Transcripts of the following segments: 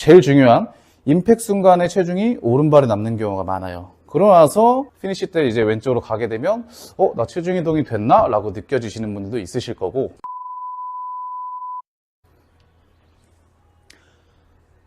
제일 중요한 임팩 순간에 체중이 오른발에 남는 경우가 많아요. 그러고 나서 피니시 때 이제 왼쪽으로 가게 되면 나 체중 이동이 됐나? 라고 느껴지시는 분들도 있으실 거고.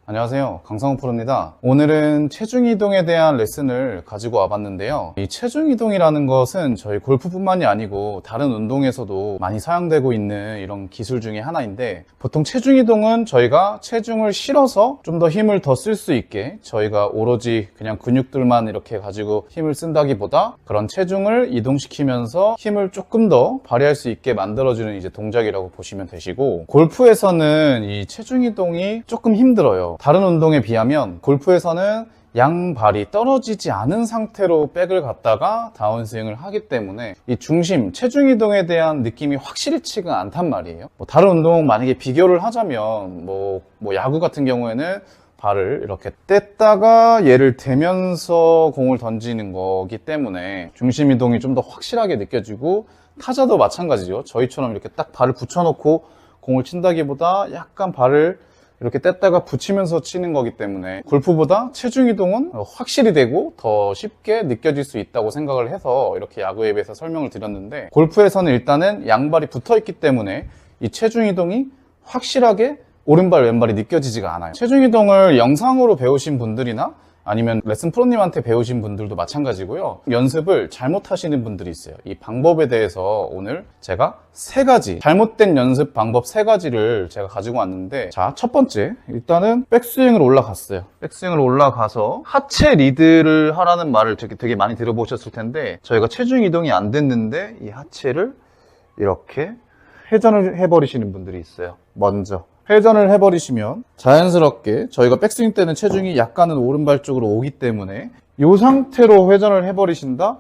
안녕하세요, 강성훈 프로입니다. 오늘은 체중 이동에 대한 레슨을 가지고 와봤는데요. 이 체중 이동이라는 것은 저희 골프뿐만이 아니고 다른 운동에서도 많이 사용되고 있는 이런 기술 중에 하나인데, 보통 체중 이동은 저희가 체중을 실어서 좀 더 힘을 더 쓸 수 있게, 저희가 오로지 그냥 근육들만 이렇게 가지고 힘을 쓴다기보다 그런 체중을 이동시키면서 힘을 조금 더 발휘할 수 있게 만들어주는 이제 동작이라고 보시면 되시고, 골프에서는 이 체중 이동이 조금 힘들어요. 다른 운동에 비하면 골프에서는 양발이 떨어지지 않은 상태로 백을 갖다가 다운스윙을 하기 때문에 이 중심, 체중 이동에 대한 느낌이 확실치가 않단 말이에요. 다른 운동 만약에 비교를 하자면 야구 같은 경우에는 발을 이렇게 뗐다가 얘를 대면서 공을 던지는 거기 때문에 중심 이동이 좀 더 확실하게 느껴지고, 타자도 마찬가지죠. 저희처럼 이렇게 딱 발을 붙여놓고 공을 친다기보다 약간 발을 이렇게 뗐다가 붙이면서 치는 거기 때문에 골프보다 체중 이동은 확실히 되고 더 쉽게 느껴질 수 있다고 생각을 해서 이렇게 야구에 비해서 설명을 드렸는데, 골프에서는 일단은 양발이 붙어 있기 때문에 이 체중 이동이 확실하게 오른발 왼발이 느껴지지가 않아요. 체중 이동을 영상으로 배우신 분들이나 아니면 레슨 프로님한테 배우신 분들도 마찬가지고요. 연습을 잘못하시는 분들이 있어요. 이 방법에 대해서 오늘 제가 잘못된 연습 방법 3가지를 제가 가지고 왔는데, 자, 첫 번째, 일단은 백스윙을 올라갔어요. 백스윙을 올라가서 하체 리드를 하라는 말을 되게 많이 들어보셨을 텐데, 저희가 체중 이동이 안 됐는데 이 하체를 이렇게 회전을 해버리시는 분들이 있어요. 먼저 회전을 해버리시면 자연스럽게 저희가 백스윙 때는 체중이 약간은 오른발 쪽으로 오기 때문에 이 상태로 회전을 해버리신다?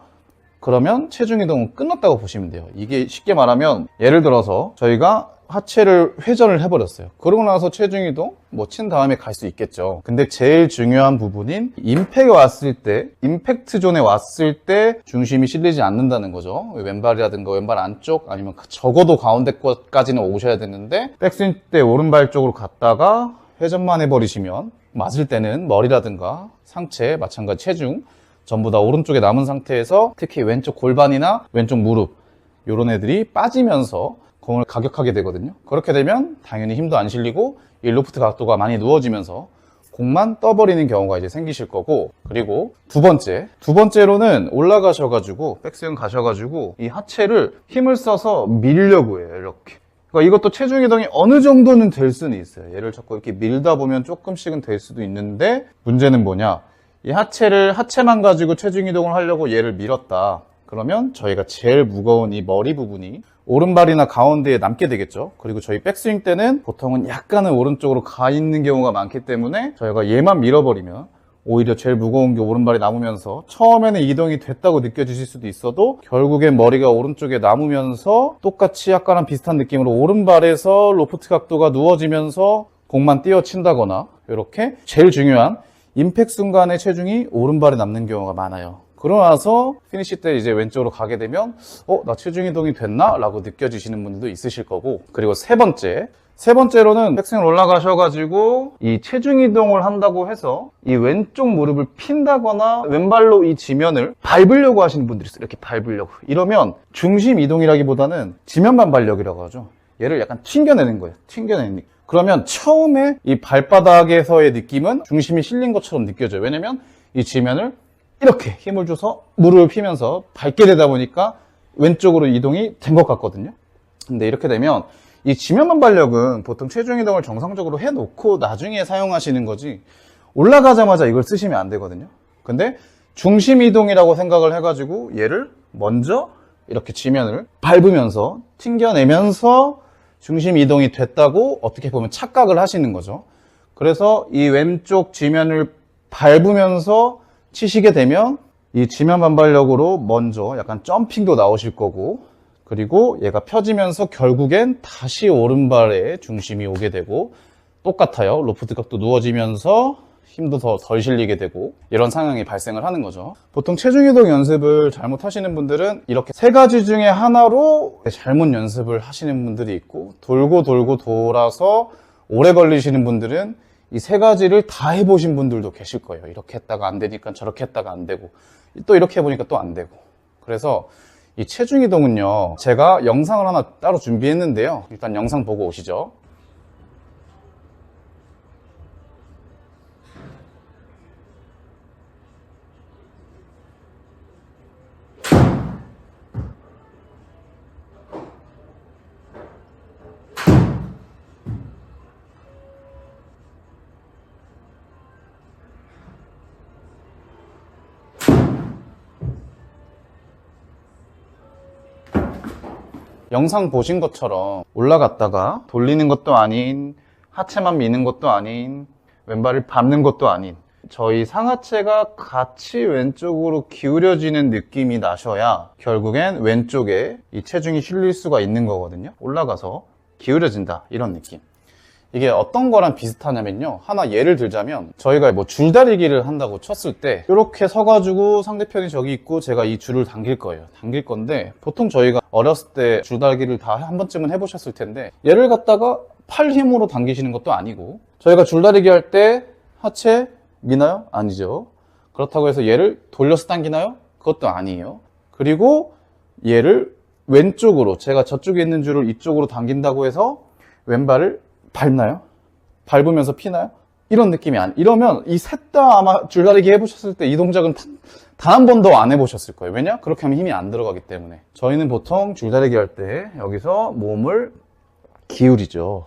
그러면 체중 이동은 끝났다고 보시면 돼요. 이게 쉽게 말하면, 예를 들어서 저희가 하체를 회전을 해버렸어요. 그러고 나서 체중 이동 친 다음에 갈 수 있겠죠. 근데 제일 중요한 부분인 임팩트 존에 왔을 때 중심이 실리지 않는다는 거죠. 왼발이라든가 왼발 안쪽, 아니면 적어도 가운데 것까지는 오셔야 되는데, 백스윙 때 오른발 쪽으로 갔다가 회전만 해버리시면 맞을 때는 머리라든가 상체, 마찬가지 체중 전부 다 오른쪽에 남은 상태에서 특히 왼쪽 골반이나 왼쪽 무릎 이런 애들이 빠지면서 공을 가격하게 되거든요. 그렇게 되면 당연히 힘도 안 실리고 이 로프트 각도가 많이 누워지면서 공만 떠버리는 경우가 이제 생기실 거고, 그리고 두 번째로는 올라가셔가지고 백스윙 가셔가지고 이 하체를 힘을 써서 밀려고 해요. 이렇게. 그러니까 이것도 체중 이동이 어느 정도는 될 수는 있어요. 얘를 자꾸 이렇게 밀다 보면 조금씩은 될 수도 있는데, 문제는 뭐냐, 이 하체만 가지고 체중 이동을 하려고 얘를 밀었다. 그러면 저희가 제일 무거운 이 머리 부분이 오른발이나 가운데에 남게 되겠죠. 그리고 저희 백스윙 때는 보통은 약간은 오른쪽으로 가 있는 경우가 많기 때문에 저희가 얘만 밀어버리면 오히려 제일 무거운 게 오른발이 남으면서 처음에는 이동이 됐다고 느껴지실 수도 있어도 결국엔 머리가 오른쪽에 남으면서 똑같이 약간은 비슷한 느낌으로 오른발에서 로프트 각도가 누워지면서 공만 띄어친다거나, 이렇게 제일 중요한 임팩 순간에 체중이 오른발에 남는 경우가 많아요. 그러고 나서 피니시 때 이제 왼쪽으로 가게 되면 나 체중 이동이 됐나? 라고 느껴지시는 분들도 있으실 거고, 그리고 세 번째로는 백스윙을 올라가셔가지고 이 체중 이동을 한다고 해서 이 왼쪽 무릎을 핀다거나 왼발로 이 지면을 밟으려고 하시는 분들이 있어요. 이렇게 밟으려고. 이러면 중심 이동이라기보다는 지면 반발력이라고 하죠. 얘를 약간 튕겨내는 거예요. 그러면 처음에 이 발바닥에서의 느낌은 중심이 실린 것처럼 느껴져요. 왜냐면 이 지면을 이렇게 힘을 줘서 무릎을 피면서 밟게 되다 보니까 왼쪽으로 이동이 된 것 같거든요. 근데 이렇게 되면 이 지면 반발력은 보통 체중 이동을 정상적으로 해놓고 나중에 사용하시는 거지, 올라가자마자 이걸 쓰시면 안 되거든요. 근데 중심 이동이라고 생각을 해가지고 얘를 먼저 이렇게 지면을 밟으면서 튕겨내면서 중심 이동이 됐다고 어떻게 보면 착각을 하시는 거죠. 그래서 이 왼쪽 지면을 밟으면서 치시게 되면 이 지면 반발력으로 먼저 약간 점핑도 나오실 거고, 그리고 얘가 펴지면서 결국엔 다시 오른발에 중심이 오게 되고, 똑같아요. 로프트 각도 누워지면서 힘도 덜 실리게 되고, 이런 상황이 발생을 하는 거죠. 보통 체중 이동 연습을 잘못하시는 분들은 이렇게 3가지 중에 하나로 잘못 연습을 하시는 분들이 있고, 돌고 돌아서 오래 걸리시는 분들은 이 세 가지를 다 해보신 분들도 계실 거예요. 이렇게 했다가 안 되니까 저렇게 했다가 안 되고, 또 이렇게 해보니까 또 안 되고. 그래서 이 체중 이동은요, 제가 영상을 하나 따로 준비했는데요. 일단 영상 보고 오시죠. 영상 보신 것처럼 올라갔다가 돌리는 것도 아닌, 하체만 미는 것도 아닌, 왼발을 밟는 것도 아닌, 저희 상하체가 같이 왼쪽으로 기울여지는 느낌이 나셔야 결국엔 왼쪽에 이 체중이 실릴 수가 있는 거거든요. 올라가서 기울여진다, 이런 느낌. 이게 어떤 거랑 비슷하냐면요, 하나 예를 들자면 저희가 뭐 줄다리기를 한다고 쳤을 때 이렇게 서가지고 상대편이 저기 있고 제가 이 줄을 당길 거예요. 당길 건데, 보통 저희가 어렸을 때 줄다리기를 다 한 번쯤은 해보셨을 텐데, 얘를 갖다가 팔 힘으로 당기시는 것도 아니고, 저희가 줄다리기 할 때 하체 미나요? 아니죠. 그렇다고 해서 얘를 돌려서 당기나요? 그것도 아니에요. 그리고 얘를 왼쪽으로, 제가 저쪽에 있는 줄을 이쪽으로 당긴다고 해서 왼발을 밟나요? 밟으면서 피나요? 이런 느낌이 이러면 이 셋 다 아마 줄다리기 해보셨을 때 이 동작은 단 한 번도 안 해보셨을 거예요. 왜냐? 그렇게 하면 힘이 안 들어가기 때문에. 저희는 보통 줄다리기 할 때 여기서 몸을 기울이죠.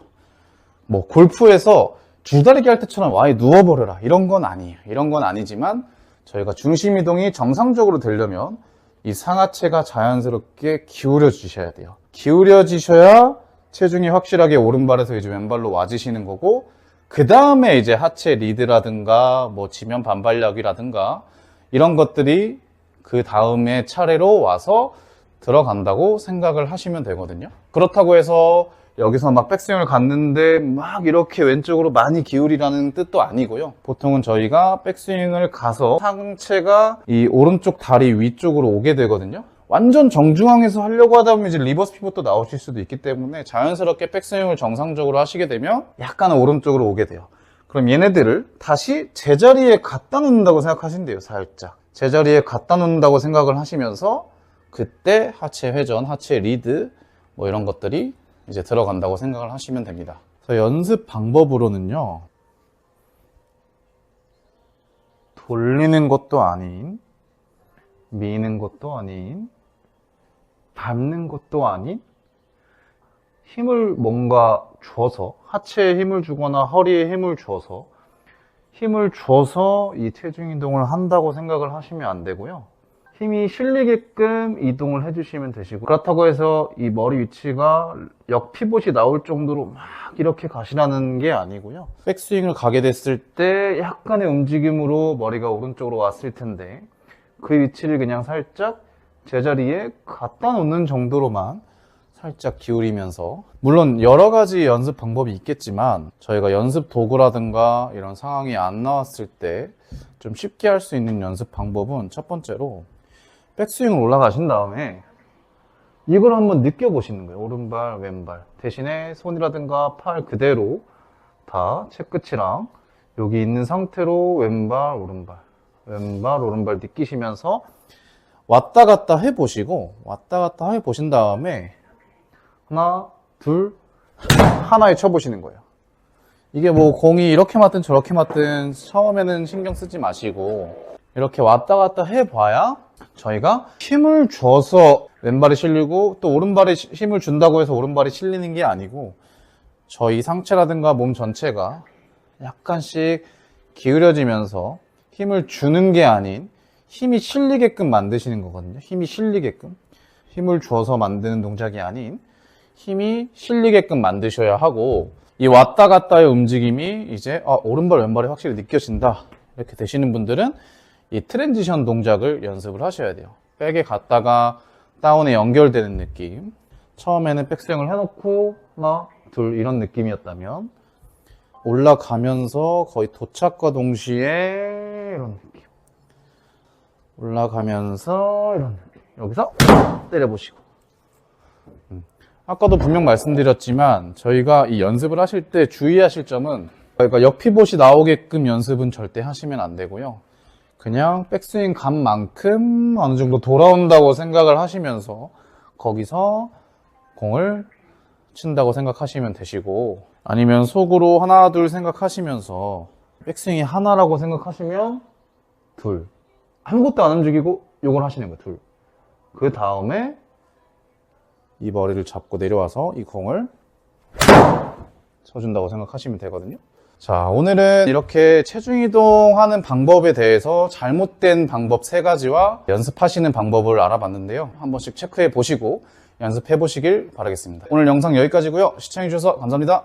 뭐 골프에서 줄다리기 할 때처럼 아예 누워버려라, 이런 건 아니에요. 이런 건 아니지만 저희가 중심 이동이 정상적으로 되려면 이 상하체가 자연스럽게 기울여지셔야 돼요. 기울여지셔야 체중이 확실하게 오른발에서 이제 왼발로 와지시는 거고, 그 다음에 이제 하체 리드라든가 뭐 지면 반발력이라든가 이런 것들이 그 다음에 차례로 와서 들어간다고 생각을 하시면 되거든요. 그렇다고 해서 여기서 막 백스윙을 갔는데 막 이렇게 왼쪽으로 많이 기울이라는 뜻도 아니고요. 보통은 저희가 백스윙을 가서 상체가 이 오른쪽 다리 위쪽으로 오게 되거든요. 완전 정중앙에서 하려고 하다 보면 이제 리버스 피벗도 나오실 수도 있기 때문에 자연스럽게 백스윙을 정상적으로 하시게 되면 약간은 오른쪽으로 오게 돼요. 그럼 얘네들을 다시 제자리에 갖다 놓는다고 생각하시면 돼요. 살짝 제자리에 갖다 놓는다고 생각을 하시면서 그때 하체 회전, 하체 리드 뭐 이런 것들이 이제 들어간다고 생각을 하시면 됩니다. 그래서 연습 방법으로는요, 돌리는 것도 아닌, 미는 것도 아닌, 밟는 것도 아닌, 힘을 뭔가 줘서, 하체에 힘을 주거나 허리에 힘을 줘서 이 체중 이동을 한다고 생각을 하시면 안 되고요. 힘이 실리게끔 이동을 해주시면 되시고, 그렇다고 해서 이 머리 위치가 역피봇이 나올 정도로 막 이렇게 가시라는 게 아니고요. 백스윙을 가게 됐을 때 약간의 움직임으로 머리가 오른쪽으로 왔을 텐데 그 위치를 그냥 살짝 제자리에 갖다 놓는 정도로만 살짝 기울이면서, 물론 여러 가지 연습 방법이 있겠지만 저희가 연습 도구라든가 이런 상황이 안 나왔을 때 좀 쉽게 할 수 있는 연습 방법은, 첫 번째로 백스윙을 올라가신 다음에 이걸 한번 느껴보시는 거예요. 오른발, 왼발. 대신에 손이라든가 팔 그대로 다 채끝이랑 여기 있는 상태로 왼발, 오른발, 왼발, 오른발 느끼시면서 왔다 갔다 해보시고, 왔다 갔다 해보신 다음에 하나, 둘, 하나에 쳐보시는 거예요. 이게 뭐 공이 이렇게 맞든 저렇게 맞든 처음에는 신경 쓰지 마시고 이렇게 왔다 갔다 해봐야 저희가 힘을 줘서 왼발이 실리고, 또 오른발에 힘을 준다고 해서 오른발이 실리는 게 아니고 저희 상체라든가 몸 전체가 약간씩 기울여지면서 힘을 주는 게 아닌 힘이 실리게끔 만드시는 거거든요. 힘이 실리게끔, 힘을 줘서 만드는 동작이 아닌 힘이 실리게끔 만드셔야 하고, 이 왔다 갔다의 움직임이 이제 오른발 왼발이 확실히 느껴진다 이렇게 되시는 분들은 이 트랜지션 동작을 연습을 하셔야 돼요. 백에 갔다가 다운에 연결되는 느낌, 처음에는 백스윙을 해놓고 하나, 둘 이런 느낌이었다면 올라가면서 거의 도착과 동시에 이런 느낌, 올라가면서 이런 느낌, 여기서 때려보시고. 아까도 분명 말씀드렸지만 저희가 이 연습을 하실 때 주의하실 점은, 그러니까 역피봇이 나오게끔 연습은 절대 하시면 안 되고요. 그냥 백스윙 감만큼 어느 정도 돌아온다고 생각을 하시면서 거기서 공을 친다고 생각하시면 되시고, 아니면 속으로 하나 둘 생각하시면서 백스윙이 하나라고 생각하시면 둘, 아무것도 안 움직이고 요걸 하시는 거예요. 둘. 그 다음에 이 머리를 잡고 내려와서 이 공을 쳐준다고 생각하시면 되거든요. 자, 오늘은 이렇게 체중 이동하는 방법에 대해서 잘못된 방법 3가지와 연습하시는 방법을 알아봤는데요. 한 번씩 체크해 보시고 연습해 보시길 바라겠습니다. 오늘 영상 여기까지고요. 시청해 주셔서 감사합니다.